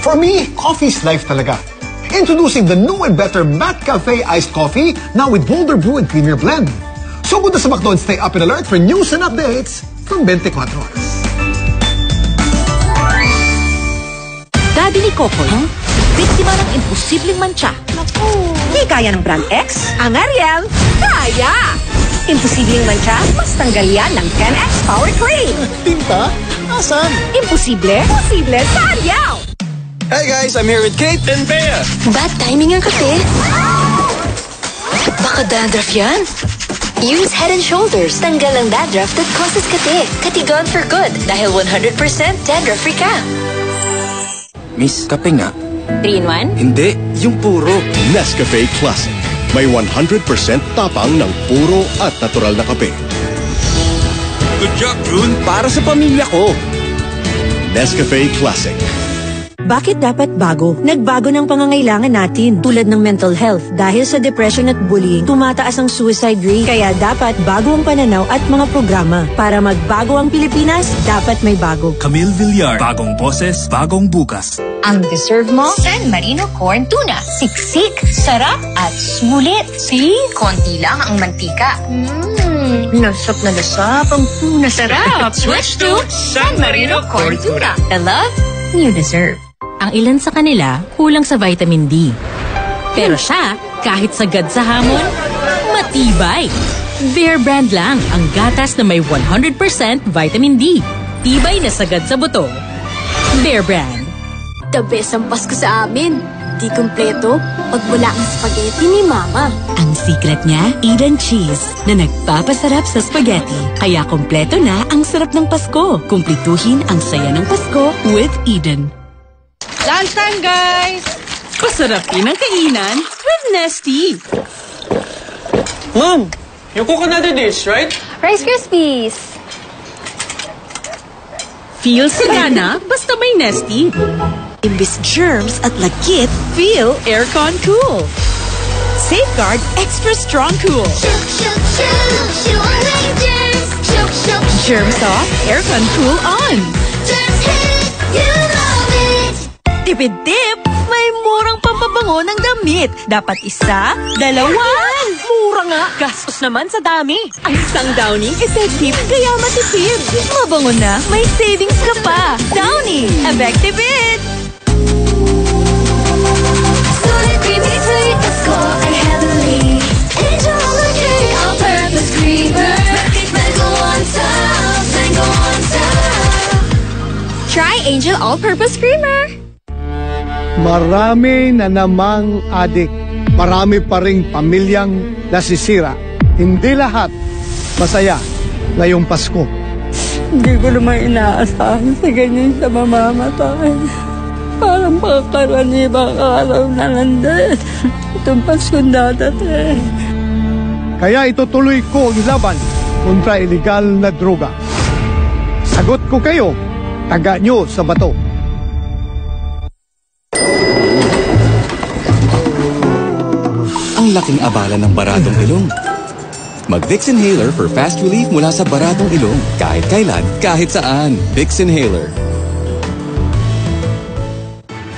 For me, coffee's life talaga. Introducing the new and better Mat Cafe Iced Coffee, now with bolder brew and creamier blend. So punta sa McDo and stay up and alert for news and updates from 24 Horas. Daddy ni Kokoy, biktima ng imposibleng mantsa. Di kaya ng brand X, ang Ariel, kaya! Imposibleng mantsa, mas tanggal yan ng 10X Power Cream. Tinta? Asan? Imposible? Posible sa Ariel! Hey guys, I'm here with Kate and Bea. Bad timing ang kape. Baka dandruff yan? Use Head & Shoulders. Tanggal ang dandruff that causes kate. Katigon for good dahil 100% dandruff-free ka. Miss, kape nga. 3-in-1? Hindi, yung puro. Nescafe Classic. May 100% tapang ng puro at natural na kape. Good job, June. Para sa pamilya ko. Nescafe Classic. Bakit dapat bago? Nagbago ng pangangailangan natin tulad ng mental health. Dahil sa depression at bullying, tumataas ang suicide rate. Kaya dapat bago ang pananaw at mga programa. Para magbago ang Pilipinas, dapat may bago. Camille Villar, bagong boses, bagong bukas. Ang deserve mo, San Marino Corn Tuna. Siksik, sarap at sulit. See? Konti lang ang mantika. Lasap na lasap ang tuna sarap. Switch to San Marino Corn Tuna. The love you deserve. Ang ilan sa kanila kulang sa vitamin D. Pero siya, kahit sagad sa hamon, matibay. Bear Brand lang ang gatas na may 100% vitamin D. Tibay na sagad sa buto. Bear Brand. The best ang Pasko sa amin. Di kumpleto pag wala ang spaghetti ni Mama. Ang secret niya, Eden Cheese, na nagpapasarap sa spaghetti. Kaya kumpleto na ang sarap ng Pasko. Kumplituhin ang saya ng Pasko with Eden. Lunchtime, guys! Pasarapin ang kainan with Nestea. Mom, you cook another dish, right? Rice Krispies. Feel sagana, basta may Nestea. Imbis germs at lagkit, feel aircon cool. Safeguard extra strong cool. Germs off, aircon cool on. Tipid-tip, may murang pampabango ng damit. Dapat isa, dalawa. Mura nga. Gastos naman sa dami. Ang isang Downy, effective kaya matipid. Mabango na, may savings ka pa. Downy, effective it. Sulit, creamy, sweet, Pasko ay heavenly. Angel Electric all-purpose creamer. Mango on top, mango on top. Try Angel All-Purpose Creamer. Marami na namang adik. Marami pa ring pamilyang nasisira. Hindi lahat masaya ngayong Pasko. Hindi ko naman inaasahan sa ganyan sa mamamatay. Parang pagkaraniwang araw na nandun. Itong Pasko dadating. Kaya itutuloy ko ang laban kontra illegal na droga. Sagot ko kayo, taga nyo sa bato. Ang laking abala ng baradong ilong. Mag-Vicks Inhaler for fast relief mula sa baradong ilong. Kahit kailan, kahit saan. Vicks Inhaler.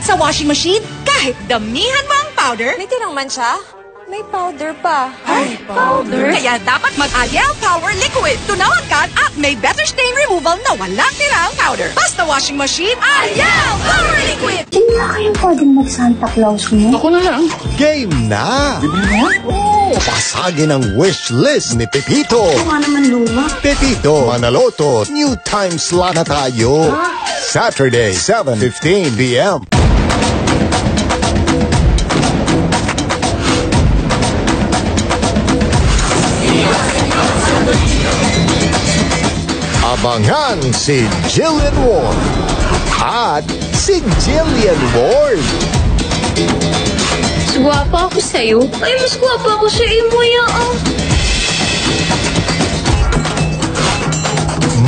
Sa washing machine, kahit damihan mo ang powder, May tirang mancha? May powder pa. Ay, powder? Kaya dapat mag-Ariel Power Liquid. Tunawan ka at may better stain removal na walang tirang powder. Basta washing machine, Ariel Power Liquid! Hindi na kayong pwedeng mag-Santa Claus mo? Ako na lang. Game na! Bibili mo? Oh, pasagin ang wish list ni Pepito. Ito nga naman luma. Pepito Manaloto, new time slot na tayo. Saturday, 7:15 p.m. Abangan si Jillian Ward at si Jillian Ward. Mas gwapa ako sa'yo. Ay, mas gwapa ako sa iyo,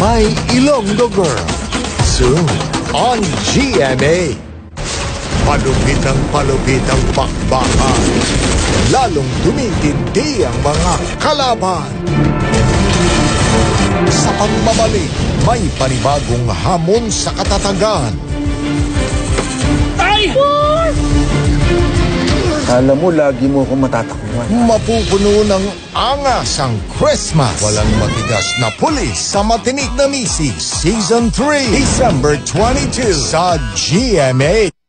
My Ilonggo Girl. Soon on GMA. Palupit ang bakbakan. Lalong tumitindi ang mga kalaban. Sa pagbabalik, may panibagong hamon sa katatagan. Tayo Alam mo, lagi mo akong matatakbuhan. Mapupuno ng angas ang Christmas. Walang matigas na pulis sa matinik na misis. Season 3, December 22 sa GMA.